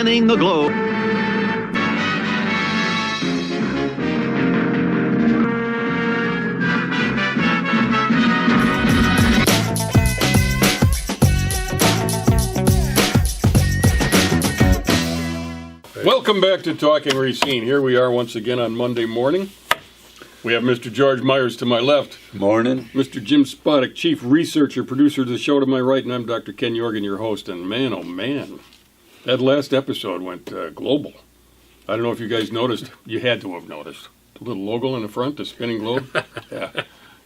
spanning the globe. Welcome back to Talking Racine. Here we are once again on Monday morning. We have Mr. George Myers to my left. Morning. Mr. Jim Spodek, Chief Researcher, Producer of the show to my right, and I'm Dr. Ken Jorgen, your host. And man, oh man, that last episode went global. I don't know if you guys noticed. You had to have noticed. The little logo in the front, the spinning globe. Yeah.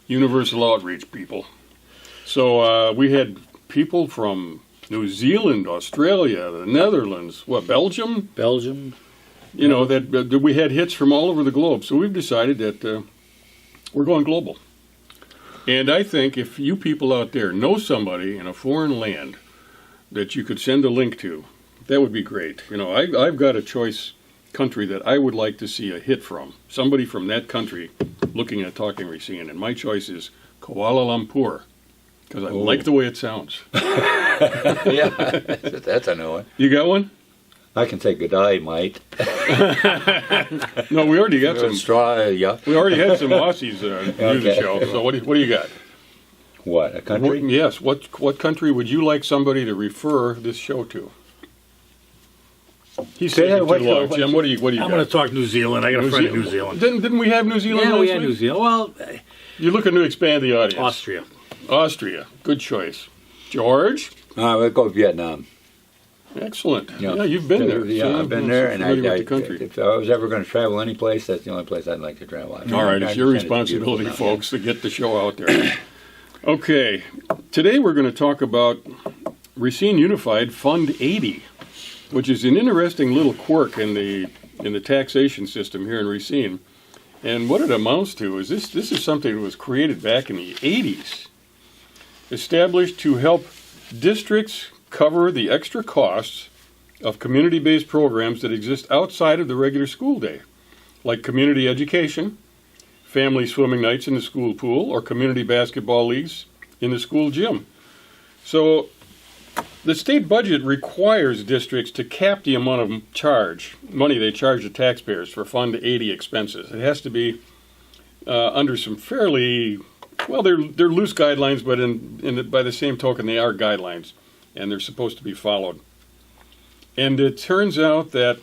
Universal outreach, people. So we had people from New Zealand, Australia, the Netherlands, Belgium? Belgium. You know, that we had hits from all over the globe. So we've decided that we're going global. And I think if you people out there know somebody in a foreign land that you could send a link to, that would be great. You know, I've got a choice country that I would like to see a hit from. Somebody from that country looking at Talking Racine. And my choice is Kuala Lumpur, because I like the way it sounds. Yeah, that's a new one. You got one? I can say good day, mate. No, we already got some. Australia. We already had some Aussies do the show. So what do you got? What, a country? Yes. What country would you like somebody to refer this show to? He's taking too long. Jim, what do you got? I'm going to talk New Zealand. I got a friend in New Zealand. Didn't we have New Zealand? Yeah, we had New Zealand. Well, you're looking to expand the audience. Austria. Good choice. George? We'll go Vietnam. Excellent. Yeah, you've been there. Yeah, so I've been there, and country. if I was ever going to travel any place, that's the only place I'd like to travel. All right, it's your responsibility, folks, to get the show out there. Okay, today we're going to talk about Racine Unified Fund 80, which is an interesting little quirk in the taxation system here in Racine. And what it amounts to is this is something that was created back in the 80s, established to help districts cover the extra costs of community-based programs that exist outside of the regular school day, like community education, family swimming nights in the school pool, or community basketball leagues in the school gym. So the state budget requires districts to cap the amount of money they charge the taxpayers for Fund 80 expenses. It has to be under some fairly, well, they're loose guidelines, but by the same token, they are guidelines, and they're supposed to be followed. And it turns out that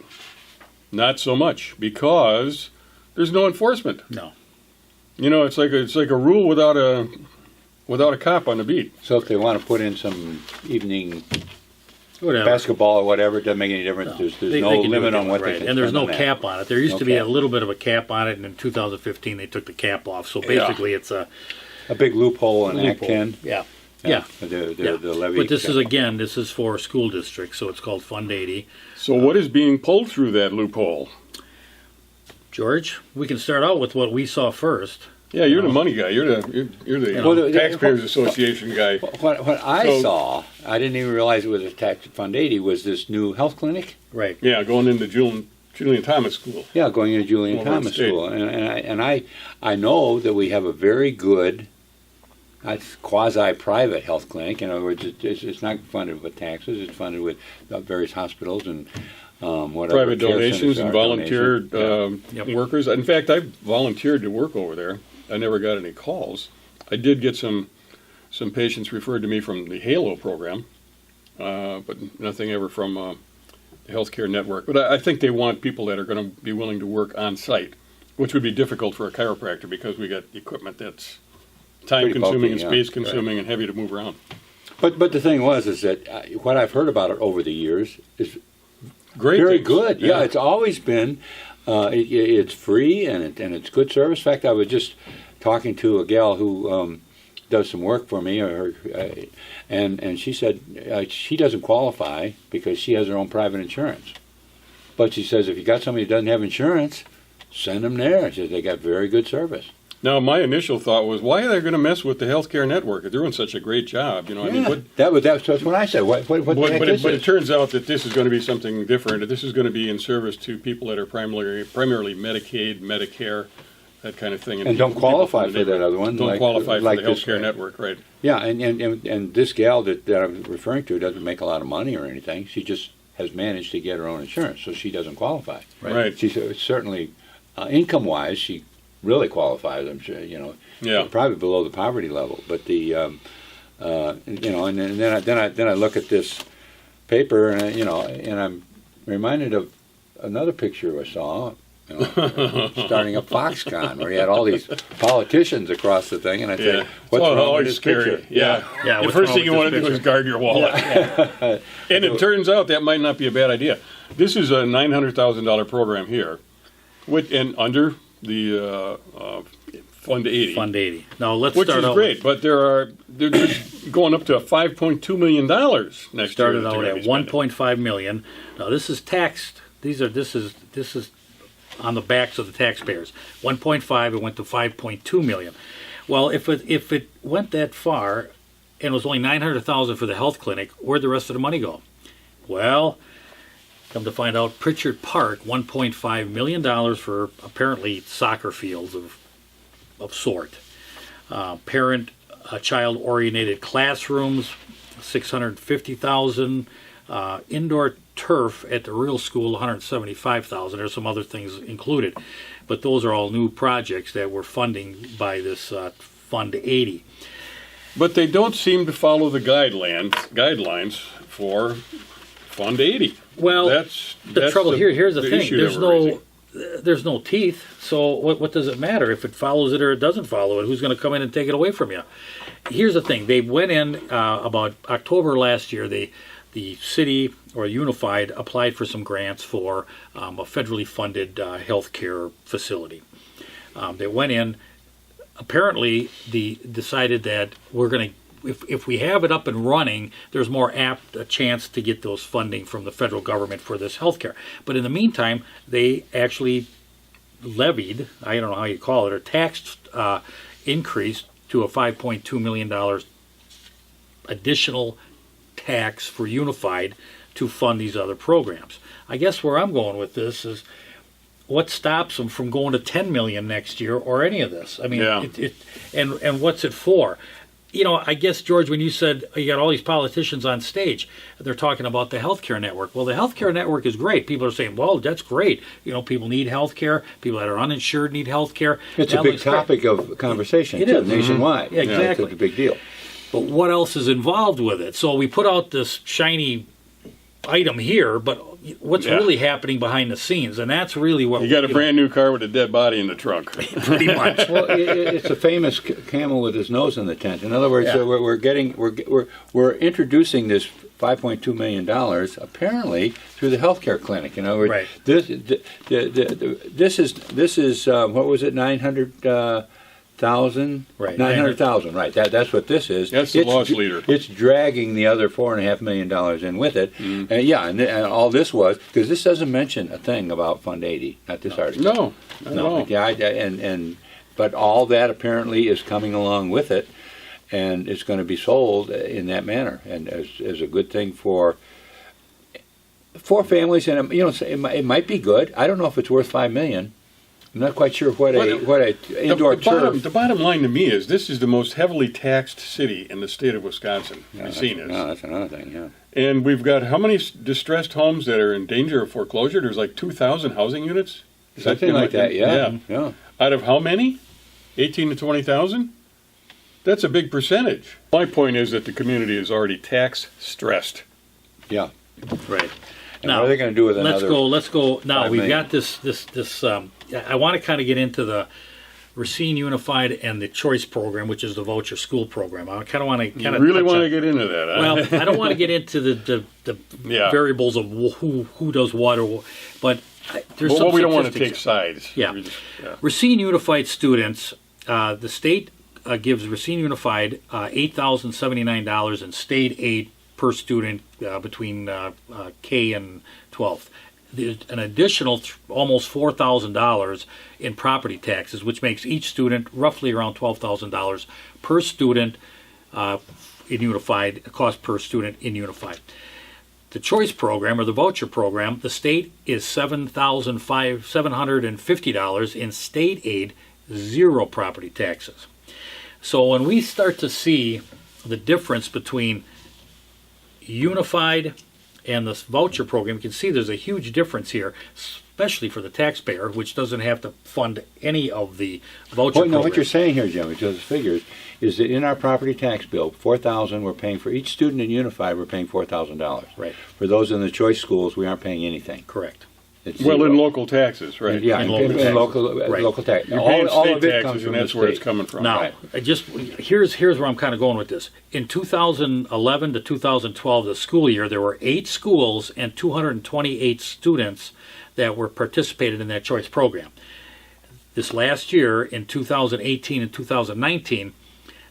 not so much, because there's no enforcement. No. You know, it's like a rule without a cop on the beat. So if they want to put in some evening basketball or whatever, it doesn't make any difference. No. There's no limit on what they can. And there's no cap on it. There used to be a little bit of a cap on it, and in 2015 they took the cap off. So basically it's a big loophole in Act 10. Yeah. The levy. But this is for school districts, so it's called Fund 80. So what is being pulled through that loophole? George, we can start out with what we saw first. Yeah, you're the money guy. You're the Taxpayers Association guy. What I saw, I didn't even realize it was attached to Fund 80, was this new health clinic. Right. Yeah, going into Julian Thomas School. Yeah, going into Julian Thomas School. And I know that we have a very good quasi-private health clinic. In other words, it's not funded with taxes. It's funded with various hospitals and whatever. Private donations and volunteer workers. In fact, I volunteered to work over there. I never got any calls. I did get some patients referred to me from the HALO program, but nothing ever from the healthcare network. But I think they want people that are going to be willing to work on site, which would be difficult for a chiropractor because we got equipment that's time-consuming and space-consuming and heavy to move around. But the thing is that what I've heard about it over the years is great, very good. Yeah, it's always been. It's free and it's good service. In fact, I was just talking to a gal who does some work for me, and she said she doesn't qualify because she has her own private insurance. But she says if you got somebody who doesn't have insurance, send them there. She says they got very good service. Now, my initial thought was, why are they going to mess with the healthcare network? They're doing such a great job, you know. Yeah, I mean, that's what I said. What the heck is but this? it turns out that this is going to be something different. This is going to be in service to people that are primarily Medicaid, Medicare, that kind of thing. And don't qualify for that other one. Don't qualify for the healthcare network, right? Yeah, and this gal that I'm referring to doesn't make a lot of money or anything. She just has managed to get her own insurance, so she doesn't qualify. Right. She's certainly, income-wise, she really qualifies. I'm sure, Yeah. probably below the poverty level. But the, and then I look at this paper, and I'm reminded of another picture I saw. Starting a Foxconn where he had all these politicians across the thing, and I said, "What's wrong with always this scary. picture?" Yeah. The what's first wrong thing you with want this to do is picture? guard your wallet. And it turns out that might not be a bad idea. This is a $900,000 program here, and under the Fund 80. Fund 80. Now let's Which start is out great, but they're going up to $5.2 million next year. started that out they're at gonna be spending. 1.5 million. Now this is taxed. This is on the backs of the taxpayers. 1.5, it went to 5.2 million. Well, if it went that far and it was only 900,000 for the health clinic, where'd the rest of the money go? Well, come to find out, Pritchard Park, $1.5 million for apparently soccer fields of sort. Child oriented classrooms, 650,000. Indoor turf at the real school, 175,000. There's some other things included, but those are all new projects that we're funding by this Fund 80. But they don't seem to follow the guidelines for Fund 80. Well, that's the trouble here's the thing. issue that we're raising. There's no teeth, so what does it matter if it follows it or it doesn't follow it? Who's going to come in and take it away from you? Here's the thing. They went in about October last year. The city or Unified applied for some grants for a federally funded health care facility. They went in. Apparently, they decided that we're going to, if we have it up and running, there's more apt a chance to get those funding from the federal government for this health care. But in the meantime, they actually levied, I don't know how you call it, or taxed increase to a $5.2 million additional tax for Unified to fund these other programs. I guess where I'm going with this is what stops them from going to 10 million next year or any of this? I mean, Yeah. And what's it for? I guess, George, when you said you got all these politicians on stage, they're talking about the healthcare network. Well, the healthcare network is great. People are saying, well, that's great. People need healthcare. People that are uninsured need healthcare. It's a big topic of conversation, It too, is. nationwide. Yeah, exactly. It's a big deal. But what else is involved with it? So we put out this shiny item here, but what's Yeah. really happening behind the scenes? And that's really what You got a brand new car with a dead body in the trunk. pretty much. Well, it's a famous camel with his nose in the tent. In other words, Yeah. we're introducing this $5.2 million apparently through the healthcare clinic. Right. This is what was it, 900,000? Right. 900,000. Right. That's what this is. That's the It's loss leader. It's dragging the other $4.5 million in with it. And all this was because this doesn't mention a thing about Fund 80. Not this article. No, not at all. Yeah, but all that apparently is coming along with it, and it's going to be sold in that manner, and as a good thing for families. And it might be good. I don't know if it's worth $5 million. I'm not quite sure what a indoor turf. The bottom line to me is this is the most heavily taxed city in the state of Wisconsin. Racine is. No, that's another thing. Yeah. And we've got how many distressed homes that are in danger of foreclosure? There's like 2,000 housing units. Is Something like that. Yeah. Out of how many? 18 to 20,000? That's a big percentage. My point is that the community is already tax stressed. Yeah. Right. And what are they going to do with another? Let's go. Now 5 we've million? got this. I want to kind of get into the Racine Unified and the Choice Program, which is the voucher school program. I kind of want to You really want to get into that, huh? Well, I don't want to get into the Yeah. variables of who does what, but there's Well, some we don't want to statistics. take sides. Yeah. We just- Racine Unified students, the state gives Racine Unified $8,079 in state aid per student between K and 12th. There's an additional almost $4,000 in property taxes, which makes each student roughly around $12,000 per student in Unified, cost per student in Unified. The Choice Program, or the Voucher Program, the state is $750 in state aid, zero property taxes. So when we start to see the difference between Unified and this voucher program, you can see there's a huge difference here, especially for the taxpayer, which doesn't have to fund any of the voucher Well, no, what program. you're saying here, Jimmy, to those figures, is that in our property tax bill, $4,000 we're paying for each student in Unified. We're paying $4,000. Right. For those in the choice schools, we aren't paying anything. Correct. It's Well, zero. in local taxes, right? Yeah, In in local taxes. local Right. tax. You're All, paying all state of it taxes, comes from and that's the where it's state. coming from. Now, Right. here's where I'm kind of going with this. In 2011 to 2012, the school year, there were 8 schools and 228 students that were participated in that choice program. This last year, in 2018 and 2019,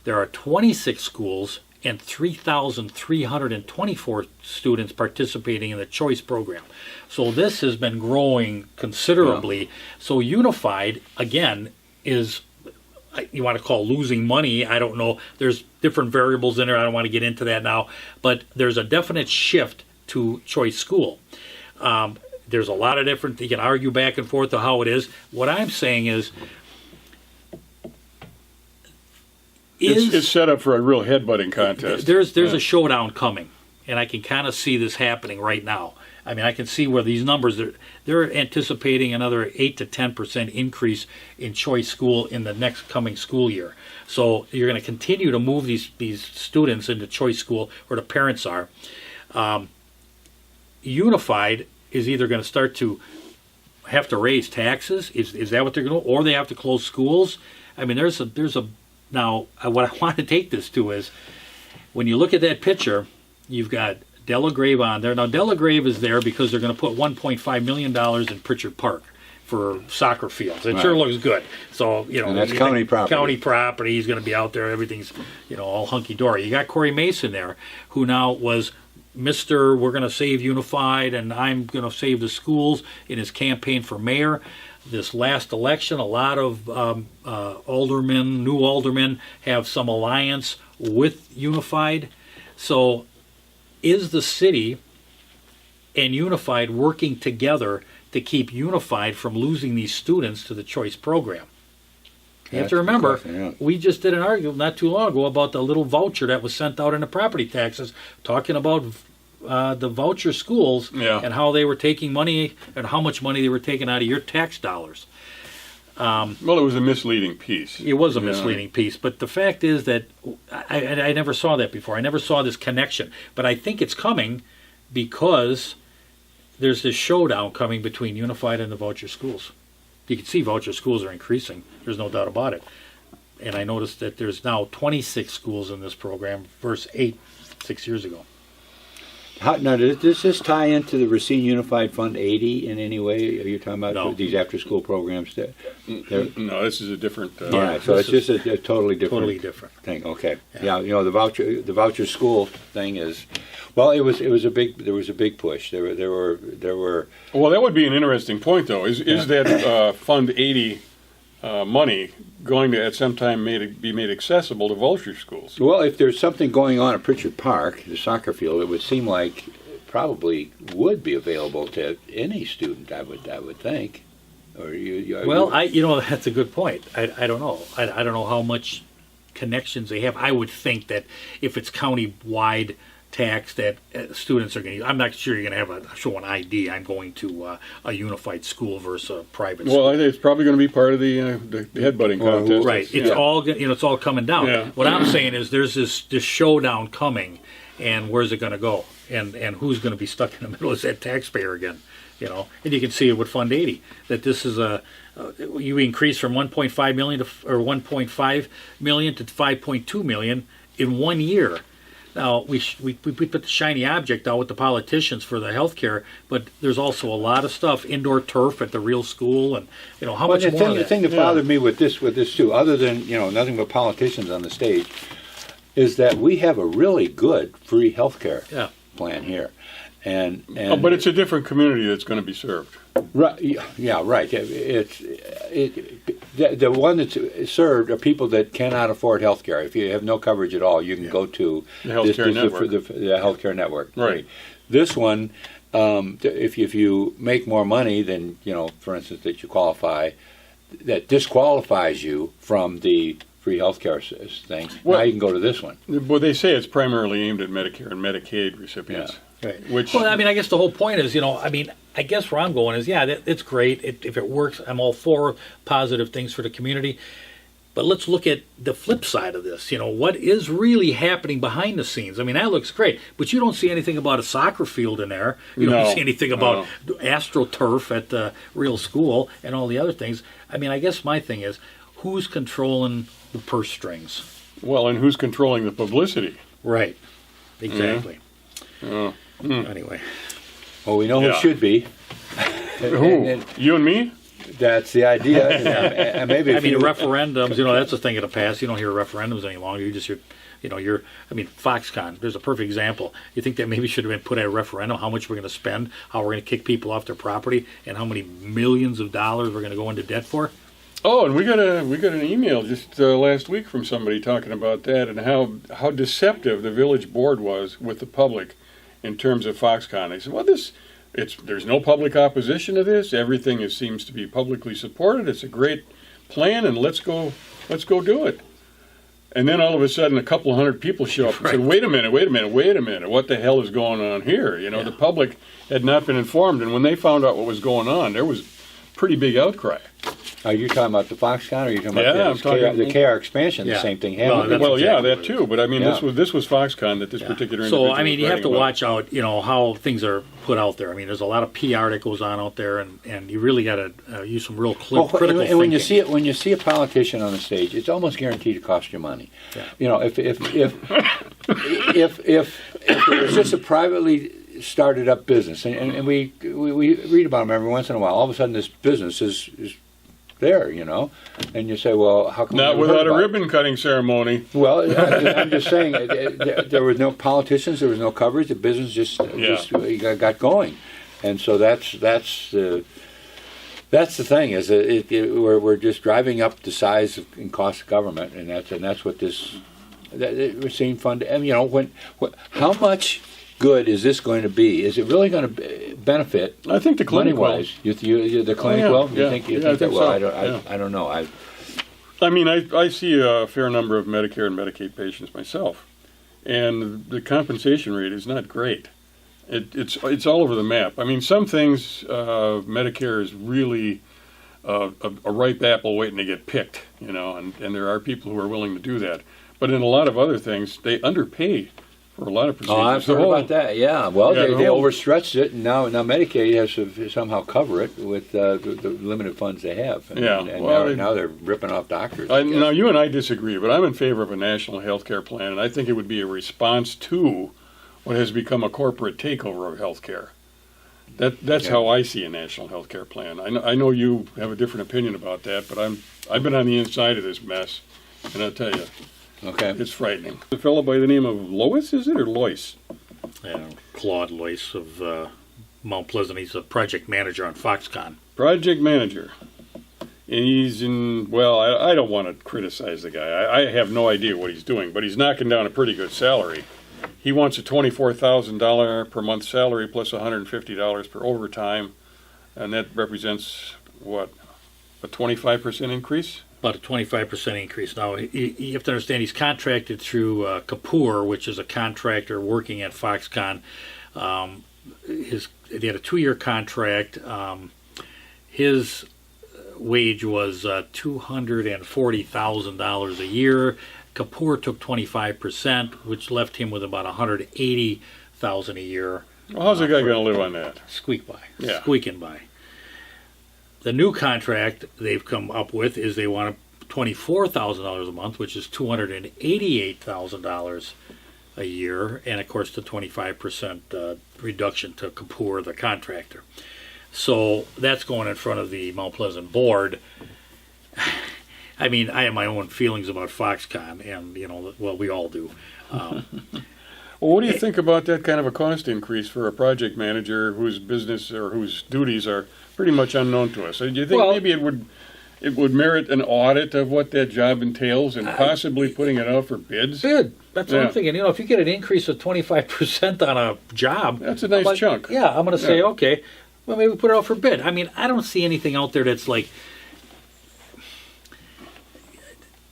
there are 26 schools and 3,324 students participating in the choice program. So this has been growing considerably. So Unified, again, is, you want to call losing money. I don't know. There's different variables in there. I don't want to get into that now. But there's a definite shift to choice school. There's a lot of different, you can argue back and forth to how it is. What I'm saying is It's set up for a real headbutting contest. there's a showdown coming, and I can kind of see this happening right now. I mean, I can see where these numbers, they're anticipating another 8 to 10% increase in choice school in the next coming school year. So you're going to continue to move these students into choice school, or the parents are. Unified is either going to start to have to raise taxes. Is that what they're going to do? Or they have to close schools? I mean, there's a now, what I want to take this to is, when you look at that picture, you've got Delagrave on there. Now, Delagrave is there because they're going to put $1.5 million in Pritchard Park for soccer fields. It sure Right. looks good. So, And that's county property. County property. He's going to be out there. Everything's, all hunky-dory. You got Corey Mason there, who now was Mr. We're going to save Unified, and I'm going to save the schools in his campaign for mayor. This last election, a lot of new aldermen have some alliance with Unified. So is the city and Unified working together to keep Unified from losing these students to the choice program? You have That's to the remember, question, yeah. we just did an argument not too long ago about the little voucher that was sent out in the property taxes, talking about the voucher schools and how they were taking money and how much money they were taking out of your tax dollars. Well, it was a misleading piece. It was a misleading piece, but the fact is that I never saw that before. I never saw this connection, but I think it's coming because there's this showdown coming between Unified and the voucher schools. You can see voucher schools are increasing. There's no doubt about it. And I noticed that there's now 26 schools in this program versus 6 years ago. Now, does this tie into the Racine Unified Fund 80 in any way? Are you talking about No. these after-school programs? No, this is a different. All right, so it's just a totally different Totally different. thing. Okay, yeah, the voucher school thing is, well, there was a big push. There were. Well, that would be an interesting point, though. Is that Fund 80 money going to at some time be made accessible to vulture schools? Well, if there's something going on at Pritchard Park, the soccer field, it would seem like it probably would be available to any student. I would think. Or Well, that's a good point. I don't know. I don't know how much connections they have. I would think that if it's county-wide tax that students are going to, I'm not sure you're going to have show an ID. I'm going to a unified school versus a private school. Well, I think it's probably going to be part of the headbutting contest. Right. It's all it's all coming down. Yeah. What I'm saying is there's this showdown coming, and where's it going to go? And who's going to be stuck in the middle? Is that taxpayer again? And you can see it with Fund 80 that this is you increase from 1.5 million to 1.5 million to 5.2 million in 1 year. Now, we put the shiny object out with the politicians for the health care, but there's also a lot of stuff, indoor turf at the real school, and how much more of The that? thing that bothered me with this too, other than nothing but politicians on the stage, is that we have a really good free health care plan here, and but it's a different community that's going to be served. Right. Yeah. Right. The one that's served are people that cannot afford health care. If you have no coverage at all, you can go to the healthcare network. The healthcare network. Right. This one, if you make more money than for instance, that you qualify, that disqualifies you from the free health care thing. Well, now you can go to this one. Well, they say it's primarily aimed at Medicare and Medicaid recipients. Right. Which, Well, I mean, I guess the whole point is, I mean, I guess where I'm going is, yeah, it's great. If it works, I'm all for positive things for the community. But let's look at the flip side of this. What is really happening behind the scenes? I mean, that looks great, but you don't see anything about a soccer field in there. You don't see anything about AstroTurf at the real school and all the other things. I mean, I guess my thing is, who's controlling the purse strings? well, and who's controlling the publicity? Right. Exactly. Oh. Anyway. Well, we know who Yeah. it should be. Who? You and me? That's the idea. And maybe I if mean, you- referendums, that's a thing of the past. You don't hear referendums any longer. You just hear, I mean, Foxconn, there's a perfect example. You think that maybe should have been put at a referendum, how much we're going to spend, how we're going to kick people off their property, and how many millions of dollars we're going to go into debt for? Oh, and we got an email just last week from somebody talking about that and how deceptive the village board was with the public in terms of Foxconn. They said, well, there's no public opposition to this. Everything seems to be publicly supported. It's a great plan, and let's go do it. And then all of a sudden, a couple hundred people show up and said, wait a minute, what the hell is going on here? The public had not been informed, and when they found out what was going on, there was pretty big outcry. Are you talking about the Foxconn, or are you talking Yeah, about I'm talking- the KR expansion? Yeah. The same thing Well, happened. that's Well, exactly yeah, what that it too. But I mean, Yeah. this was Foxconn that this particular individual. So, I mean, you have to was writing watch out, how things are put out there. I mean, there's a lot of PR that goes on out there, and you really got to use some real Well, critical and when you thinking. see when you see a politician on the stage, it's almost guaranteed to cost you money. Yeah. If it was just a privately started up business, and we read about them every once in a while, all of a sudden this business is there, and you say, well, how come Not we never heard without a about it? ribbon cutting ceremony. Well, I'm just saying, there was no politicians, there was no coverage. The business just got going, and so that's the thing is that we're just driving up the size and cost of government, and that's what Racine Fund. And how much good is this going to be? Is it really going to benefit? I think the clinic will. money-wise? The clinic yeah, will? yeah, You think yeah, I that? think Well, so, I don't know. I mean, I see a fair number of Medicare and Medicaid patients myself, and the compensation rate is not great. It's all over the map. I mean, some things Medicare is really a ripe apple waiting to get picked, and there are people who are willing to do that. But in a lot of other things, they underpay for a lot of procedures. Oh, I've heard about that. Yeah. Well, Yeah, they overstretched it, and now Medicaid has to somehow cover it with the limited funds they have. And, Yeah, and well, now they're ripping off doctors. I guess. Now, you and I disagree, but I'm in favor of a national health care plan, and I think it would be a response to what has become a corporate takeover of health care. That's how I see a national health care plan. I know you have a different opinion about that, but I've been on the inside of this mess, and I'll tell you, Okay. it's frightening. A fellow by the name of Lois, is it, or Lois? Claude Loyce of Mount Pleasant, he's a project manager on Foxconn. Project manager. And he's I don't want to criticize the guy. I have no idea what he's doing, but he's knocking down a pretty good salary. He wants a $24,000 per month salary plus $150 per overtime, and that represents, what, a 25% increase? About a 25% increase. Now, you have to understand he's contracted through Kapoor, which is a contractor working at Foxconn. They had a 2-year contract. His wage was $240,000 a year. Kapoor took 25%, which left him with about $180,000 a year. Well, how's the guy going to live on that? Squeaking by. The new contract they've come up with is they want $24,000 a month, which is $288,000 a year, and of course the 25% reduction to Kapoor, the contractor. So that's going in front of the Mount Pleasant board. I mean, I have my own feelings about Foxconn, and we all do. Well, what do you think about that kind of a cost increase for a project manager whose business or whose duties are pretty much unknown to us? So do you think maybe it would merit an audit of what that job entails and possibly putting it out for bids? That's what I'm thinking. If you get an increase of 25% on a job, that's a nice chunk. Yeah, I'm going to say, okay, well, maybe put it out for bid. I mean, I don't see anything out there that's like,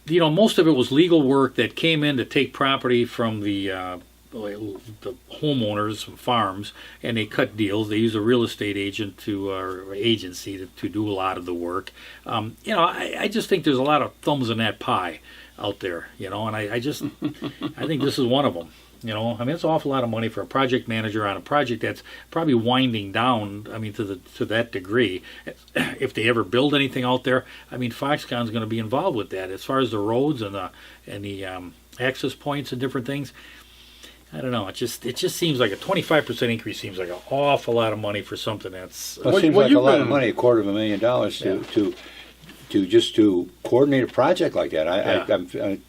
most of it was legal work that came in to take property from the the homeowners, farms, and they cut deals. They use a real estate agent or agency to do a lot of the work. I just think there's a lot of thumbs in that pie out there, and I think this is one of them. It's an awful lot of money for a project manager on a project that's probably winding down. To that degree. If they ever build anything out there, Foxconn's going to be involved with that. As far as the roads and the access points and different things, I don't know. It just seems like a 25% increase seems like an awful lot of money for something that's. Well, it seems like a lot of money, $250,000 to coordinate a project like that.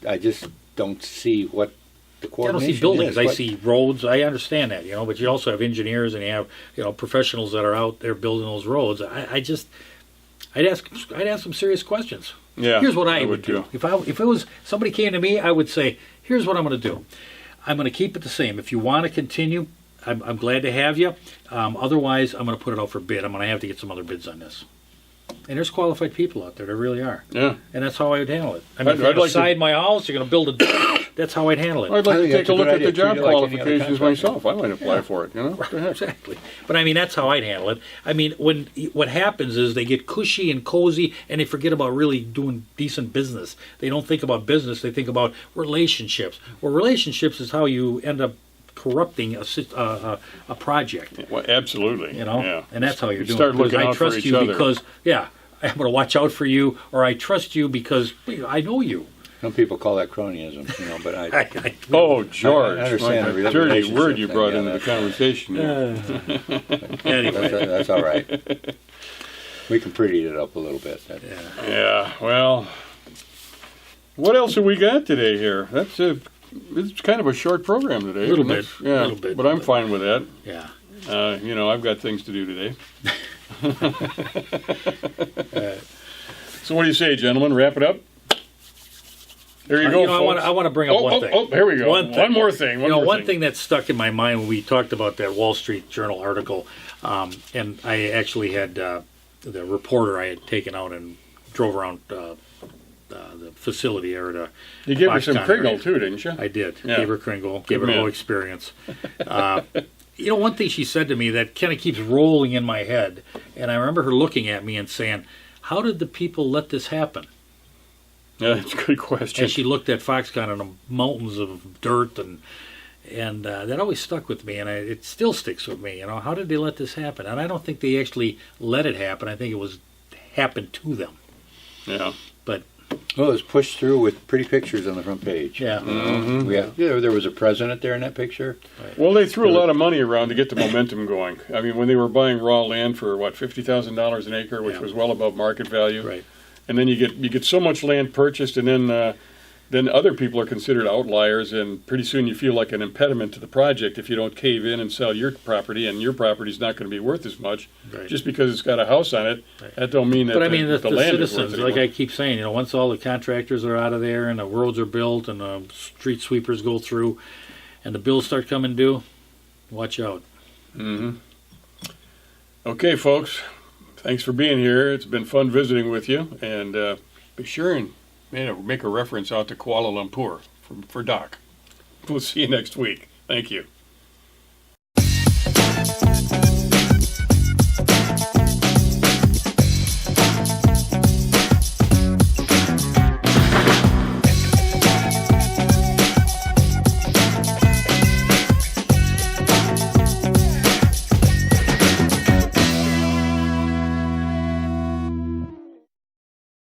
I just don't see what the coordination I don't see buildings. is. I see roads. I understand that, but you also have engineers and you have professionals that are out there building those roads. I'd ask some serious questions. Yeah, here's what I would do. If it was somebody came to me, I would say, here's what I'm going to do. I'm going to keep it the same. If you want to continue, I'm glad to have you. Otherwise, I'm going to put it out for bid. I'm going to have to get some other bids on this. And there's qualified people out there. There really are. Yeah. And that's how I would handle it. If you're going to side my house, you're going to build a... That's how I'd handle it. I'd like to take a look at the idea. job Treat it like any other qualifications contract. myself. I might apply for it, What the heck? Exactly. But that's how I'd handle it. What happens is they get cushy and cozy and they forget about really doing decent business. They don't think about business. They think about relationships. Well, relationships is how you end up corrupting a project. Well, absolutely. Yeah. And that's how you're doing Start it. looking I out for trust each you other. because, I'm going to watch out for you, or I trust you because I know you. Some people call that cronyism, but I Oh, George. I understand What the a dirty relationship word you thing, brought yeah, into the conversation. Anyway. that's all right. We can pretty it up a little bit. Yeah, well, what else have we got today here? It's kind of a short program today. A little isn't it? bit, Yeah, a little bit. but I'm fine with that. Yeah. I've got things to do today. So what do you say, gentlemen? Wrap it up? There you go, folks. I want to bring up one thing. Oh, here we go. One more thing. One thing that stuck in my mind when we talked about that Wall Street Journal article, and I actually had the reporter I had taken out and drove around the facility area. You gave her some Foxconn Kringle area. too, didn't you? I did. Yeah. Gave her Kringle. Gave her the man. whole experience. One thing she said to me that kind of keeps rolling in my head, and I remember her looking at me and saying, "How did the people let this happen?" Yeah, that's a good question. And she looked at Foxconn and the mountains of dirt, and that always stuck with me, and it still sticks with me. How did they let this happen? And I don't think they actually let it happen. I think it happened to them. Yeah. But Well, it was pushed through with pretty pictures on the front page. yeah, There was a president there in that picture. Well, they threw a lot of money around to get the momentum going. When they were buying raw land for $50,000 an acre, which was well above market value. right. And then you get so much land purchased, and then other people are considered outliers, and pretty soon you feel like an impediment to the project if you don't cave in and sell your property, and your property's not going to be worth as much Right. just because it's got a house on it. Right. That don't mean that But the the land is citizens, worth it like anymore. I keep saying, once all the contractors are out of there and the roads are built and the street sweepers go through, and the bills start coming due, watch out. Mm-hmm. Okay, folks. Thanks for being here. It's been fun visiting with you, and be sure and make a reference out to Kuala Lumpur for Doc. We'll see you next week. Thank you.